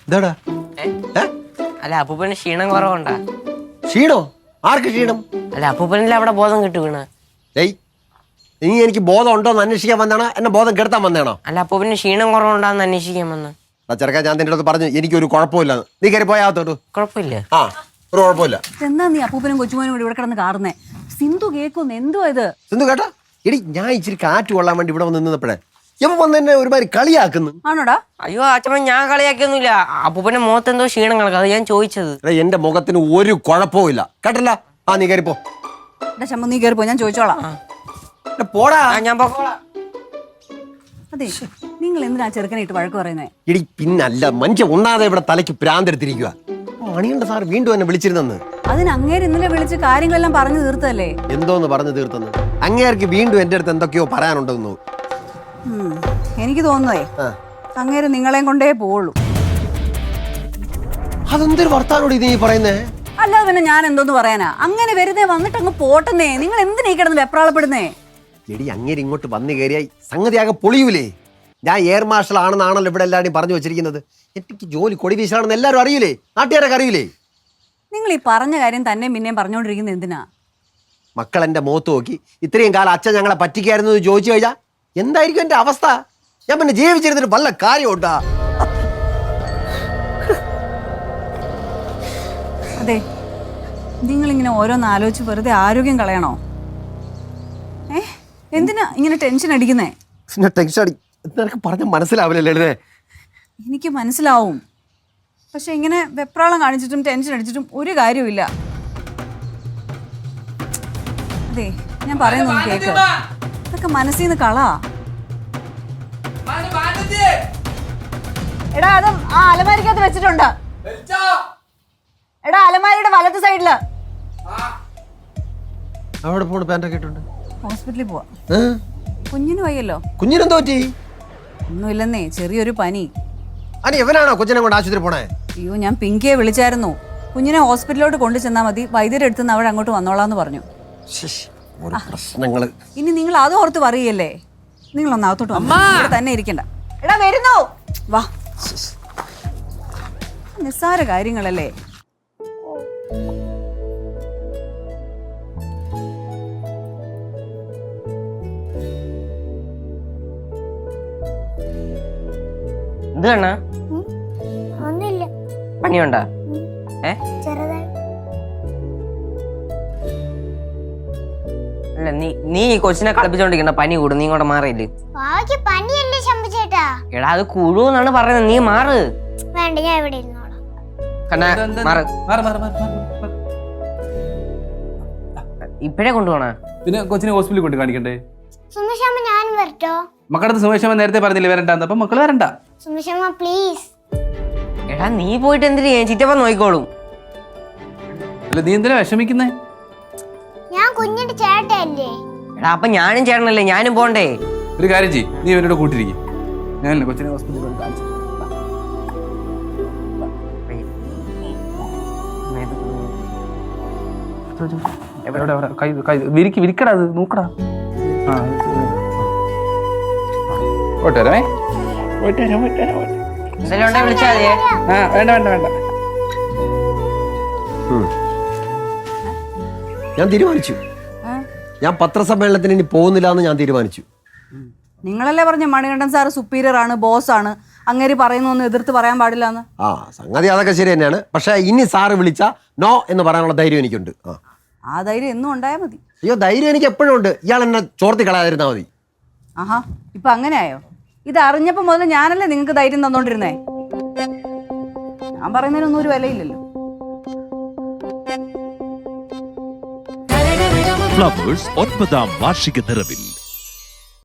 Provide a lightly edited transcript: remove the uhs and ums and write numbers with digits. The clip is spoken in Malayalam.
എന്താടാ അല്ല അപ്പൂപ്പന് ക്ഷീണം കുറവുണ്ടാ? ക്ഷീണോ? ആർക്ക് ക്ഷീണം? അല്ല അപ്പൂപ്പനിൽ അവിടെ ബോധം കിട്ടു വീണ്. ഏയ് നീ എനിക്ക് ബോധം ഉണ്ടോന്ന് അന്വേഷിക്കാൻ വന്നാണോ എന്നെ ബോധം കെടുത്താൻ വന്നേണോ? അല്ല അപ്പൂപ്പന് ക്ഷീണം കുറവുണ്ടാന്ന് അന്വേഷിക്കാൻ വന്ന്. ചെറുക്കാൻ ഞാൻ നിന്റെ അടുത്ത് പറഞ്ഞു എനിക്കൊരു കുഴപ്പമില്ല. നീ കയറി പോയാത്തോട്ടു. കുഴപ്പമില്ല. ആ ഒരു കുഴപ്പമില്ല. എന്നാ നീ അപ്പൂപ്പനും കൊച്ചുമോനും കൂടി ഇവിടെ കിടന്ന് കാറുന്നേ? സിന്ധു കേൾക്കുന്നു. എന്തുവാ ഇത്? സിന്ധു കേട്ടാ? എടി ഞാൻ ഇച്ചിരി കാറ്റ് കൊള്ളാൻ വേണ്ടി ഇവിടെ വന്ന് നിന്നപ്പോഴേ ഇവ വന്ന് എന്നെ ഒരുമാതിരി കളിയാക്കുന്നു. ആണോടാ? അയ്യോ അച്ഛമ്മ ഞാൻ കളിയാക്കിയൊന്നുമില്ല. അപ്പൂപ്പന്റെ മുഖത്ത് എന്തോ ക്ഷീണം കണക്കാ, അത് ഞാൻ ചോദിച്ചത്. എന്റെ മുഖത്തിന് ഒരു കുഴപ്പവും ഇല്ല കേട്ടല്ല. ആ നീ കയറിപ്പോ. ചമ്മ നീ കയറിപ്പോ, ഞാൻ ചോദിച്ചോളാം. പോടാ. ഞാൻ പൊക്കോളാം. അതെ, നിങ്ങൾ എന്തിനാ ചെറുക്കനെ ഇട്ട് വഴക്ക് പറയുന്നേ? എടി പിന്നല്ല, മനുഷ്യ ഉണ്ണാതെ ഇവിടെ തലയ്ക്ക് പ്രാന്തെടുത്തിരിക്കുക. മണികണ്ഠ സാർ വീണ്ടും എന്നെ വിളിച്ചിരുന്നെന്ന്. അതിന് അങ്ങേര് ഇന്നലെ വിളിച്ച് കാര്യങ്ങളെല്ലാം പറഞ്ഞു തീർത്തല്ലേ? എന്തോന്ന് പറഞ്ഞു തീർത്തെന്ന്? അങ്ങേർക്ക് വീണ്ടും എന്റെ അടുത്ത് എന്തൊക്കെയോ പറയാനുണ്ടെന്നു. എനിക്ക് തോന്നുന്നേ അങ്ങേര് നിങ്ങളെയും കൊണ്ടേ പോവുള്ളൂ. അതെന്തൊരു വർത്താനോട് ഇത് നീ പറയുന്നേ? അല്ലാതെ പിന്നെ ഞാൻ എന്തോന്ന് പറയാനാ? അങ്ങനെ വെറുതെ വന്നിട്ട് അങ്ങ് പോട്ടെന്നേ. നിങ്ങൾ എന്തിനാ ഈ കിടന്ന് വെപ്രാളപ്പെടുന്നേ? എടി അങ്ങേര് ഇങ്ങോട്ട് വന്നു കയറിയായി സംഗതിയാകെ പൊളിയൂലേ. ഞാൻ എയർ മാർഷൽ ആണെന്നാണല്ലോ ഇവിടെ എല്ലാവരും പറഞ്ഞു വെച്ചിരിക്കുന്നത്. എനിക്ക് ജോലി കൊടി വീശാണെന്ന് എല്ലാവരും അറിയൂലേ, നാട്ടുകാരൊക്കെ അറിയൂലേ. നിങ്ങൾ ഈ പറഞ്ഞ കാര്യം തന്നെ പിന്നെയും പറഞ്ഞുകൊണ്ടിരിക്കുന്നത് എന്തിനാ? മക്കൾ എന്റെ മുഖത്ത് നോക്കി ഇത്രയും കാലം അച്ഛൻ ഞങ്ങളെ പറ്റിക്കായിരുന്നു എന്ന് ചോദിച്ചു കഴിഞ്ഞാൽ എന്തായിരിക്കും എന്റെ അവസ്ഥ? ഞാൻ പിന്നെ ജീവിച്ചിരുന്നിട്ട് വല്ല കാര്യമുണ്ടാ? അതെ, നിങ്ങളിങ്ങനെ ഓരോന്ന് ആലോചിച്ച് വെറുതെ ആരോഗ്യം കളയണോ? എന്തിനാ ഇങ്ങനെ ടെൻഷൻ അടിക്കുന്നേ? ടെൻഷൻ അടി നിനക്ക് പറഞ്ഞ മനസ്സിലാവില്ലല്ലേ? എനിക്ക് മനസ്സിലാവും. പക്ഷെ ഇങ്ങനെ വെപ്രാളം കാണിച്ചിട്ടും ടെൻഷൻ അടിച്ചിട്ടും ഒരു കാര്യമില്ല. അതെ, ഞാൻ പറയുന്നു കേക്ക്. ഇതൊക്കെ മനസ്സിൽ നിന്ന് കളാ. എടാ അത് ആ അലമാരിക്കകത്ത് വെച്ചിട്ടുണ്ട്. എടാ അലമാരിയുടെ വലത്തെ സൈഡില്. അവിടെ പോണ പാൻറ്റൊക്കെ ഇട്ടുണ്ട്. ഹോസ്പിറ്റലിൽ പോവാ. കുഞ്ഞിന് വയ്യല്ലോ. കുഞ്ഞിനെന്തോ പറ്റി? ഒന്നുമില്ലെന്നേ, ചെറിയൊരു പനി. അനി എവനാണോ കൊച്ചിനെ കൊണ്ട് ആശുപത്രി പോണേ? അയ്യോ, ഞാൻ പിങ്കിയെ വിളിച്ചായിരുന്നു. കുഞ്ഞിനെ ഹോസ്പിറ്റലിലോട്ട് കൊണ്ടു ചെന്നാൽ മതി, വൈദ്യരുടെ അടുത്ത് നിന്ന് അവിടെ അങ്ങോട്ട് വന്നോളാന്ന് പറഞ്ഞു. പ്രശ്നങ്ങള്. ഇനി നിങ്ങൾ അത് ഓർത്ത് പറയല്ലേ. നിങ്ങളൊന്ന് അകത്തോട്ട് ഇവിടെ തന്നെ ഇരിക്കണ്ട. എടാ വരുന്നു, വാ. നിസ്സാര കാര്യങ്ങളല്ലേ. എന്ത് കണ്ണാ? പനിയുണ്ടാ? അല്ല നീ ഈ കൊച്ചിനെ കളിപ്പിച്ചോണ്ടിരിക്കണ്ട, പനി കൂടും. നീ ഇങ്ങോട്ട് മാറിയില്ലേ? എടാ അത് കുഴുന്നാണ് പറയുന്നത്, നീ മാറ്. ഇപ്പഴേ കൊണ്ടുപോണ? പിന്നെ കൊച്ചിനെ ഹോസ്പിറ്റലിൽ കൊണ്ട് കാണിക്കണ്ടേ? ഞാനും വരട്ടോ? മക്കളുടെ സുമേഷമ്മ നേരത്തെ പറഞ്ഞില്ലേ വരണ്ട, അപ്പൊ മക്കള് വരണ്ട. പ്ലീസ്. എടാ നീ പോയിട്ട് എന്തിനാ? ചിറ്റപ്പ നോക്കിക്കോളും. അല്ല നീ എന്തിനാ വിഷമിക്കുന്നേ? ഞാൻ കുഞ്ഞിന്റെ ചേട്ടല്ലേ. എടാ അപ്പൊ ഞാനും ചേട്ടനല്ലേ, ഞാനും പോണ്ടേ? ഒരു കാര്യം ചെയ്യ്, നീ ഇവനോട് കൂട്ടിരിക്കും. ഞാൻ കൊച്ചിനെ ഹോസ്പിറ്റലിൽ കൊണ്ട് കാണിച്ചു. വിരിക്കടാ, അത് നോക്കടാ. പോട്ടെ വരാമേ. വിളിച്ചാ മതിയേ. വേണ്ട വേണ്ട വേണ്ട. ഞാൻ തീരുമാനിച്ചു. ഞാൻ പത്രസമ്മേളനത്തിന് ഇനി പോകുന്നില്ല എന്ന് ഞാൻ തീരുമാനിച്ചു. നിങ്ങളല്ലേ പറഞ്ഞ മണികണ്ഠൻ സാറ് സുപ്പീരിയർ ആണ്, ബോസ് ആണ്, അങ്ങേര് പറയുന്നൊന്നും എതിർത്ത് പറയാൻ പാടില്ല. ആ സംഗതി അതൊക്കെ ശരി തന്നെയാണ്. പക്ഷെ ഇനി സാറ് വിളിച്ച നോ എന്ന് പറയാനുള്ള ധൈര്യം എനിക്കുണ്ട്. ആ ധൈര്യം എന്നും ഉണ്ടായാൽ മതി. അയ്യോ ധൈര്യം എനിക്ക് എപ്പോഴും ഉണ്ട്. ഇയാൾ എന്നെ ചോർത്തി കളയാതിരുന്നാ മതി. ആഹാ, ഇപ്പൊ അങ്ങനെയായോ? ഇത് അറിഞ്ഞപ്പോ മുതൽ ഞാനല്ലേ നിങ്ങൾക്ക് ധൈര്യം തന്നോണ്ടിരുന്നേ. ഞാൻ പറയുന്നതിനൊന്നും ഒരു വിലയില്ലല്ലോ. ഫ്ലവേഴ്സ് 9ാം വാർഷിക നിറവിൽ